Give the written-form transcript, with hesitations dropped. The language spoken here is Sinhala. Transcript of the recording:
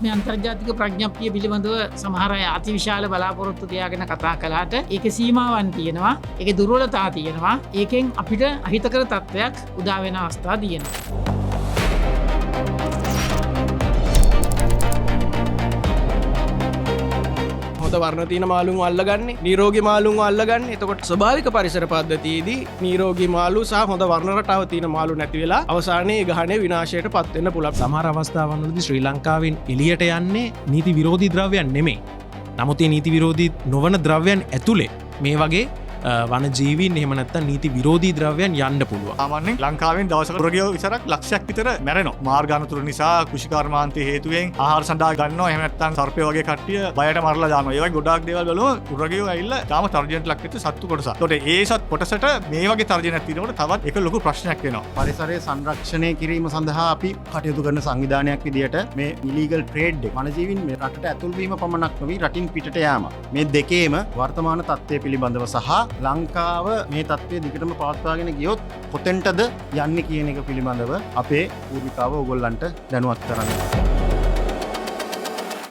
මේ අන්තර්ජාතික ප්‍රඥප්තිය පිළිබඳව සමහර අය අතිවිශාල බලාපොරොත්තු තියාගෙන කතා කළාට ඒකේ සීමාවන් තියෙනවා. ඒකේ දුර්වලතා තියෙනවා. ඒකෙන් අපිට අහිතකර තත්ත්වයක් උදා වෙන අවස්ථා තියෙනවා. වර්ණ තියෙන මාළුන් අල්ලගන්නේ නිරෝගී මාළුන් අල්ලගන්නේ. එතකොට ස්වභාවික පරිසර පද්ධතියේදී නිරෝගී මාළු සහ හොඳ වර්ණ රටාව තියෙන මාළු නැති වෙලා අවසානයේ ගහණය විනාශයට පත් වෙන්න පුළුවන්. සමහර අවස්ථාවන්වලදී ශ්‍රී ලංකාවෙන් එළියට යන්නේ නීති විරෝධී ද්‍රව්‍යයන් නෙමෙයි. නමුත් මේ නීති විරෝධී නොවන ද්‍රව්‍යයන් ඇතුලේ මේ වගේ වන ජීවීන් එහෙම නැත්නම් නීති විරෝධී ද්‍රව්‍යයන් යන්න පුළුවන්. සාමාන්‍යයෙන් ලංකාවෙන් දවසකට උරගයෝ විතරක් ලක්ෂයක් විතර මැරෙනවා. මාර්ග අනතුරු නිසා කුෂිකාර්මාන්තයේ හේතුවෙන් ආහාර සඳහා ගන්නවා. එහෙම නැත්නම් සර්පය වගේ කට්ටිය බයට මරලා දානවා. ඒ වගේ ගොඩාක් දේවල් වලම උරගයෝ ඇවිල්ලා තාම තර්ජනයට ලක් වෙච්ච සත්තු කොටසක්. ඒකට ඒ සත් කොටසට මේ වගේ තර්ජනයක් තියෙනකොට තවත් එක ලොකු ප්‍රශ්නයක් වෙනවා. පරිසරය සංරක්ෂණය කිරීම සඳහා අපි කටයුතු කරන සංවිධානයක් විදිහට මේ ඉලීගල් ට්‍රේඩ් එක වනජීවීන් මේ රටට ඇතුල් වීම පමණක් නොවි රටින් පිටට යාම. මේ දෙකේම වර්තමාන තත්ත්වය පිළිබඳව සහ ලංකාව මේ තත්ත්වය දිගටම පවත්වාගෙන ගියොත් කොතෙන්ටද යන්නේ කියන එක පිළිබඳව අපේ පූර්විකාව ඕගොල්ලන්ට දැනුවත් කරන්න.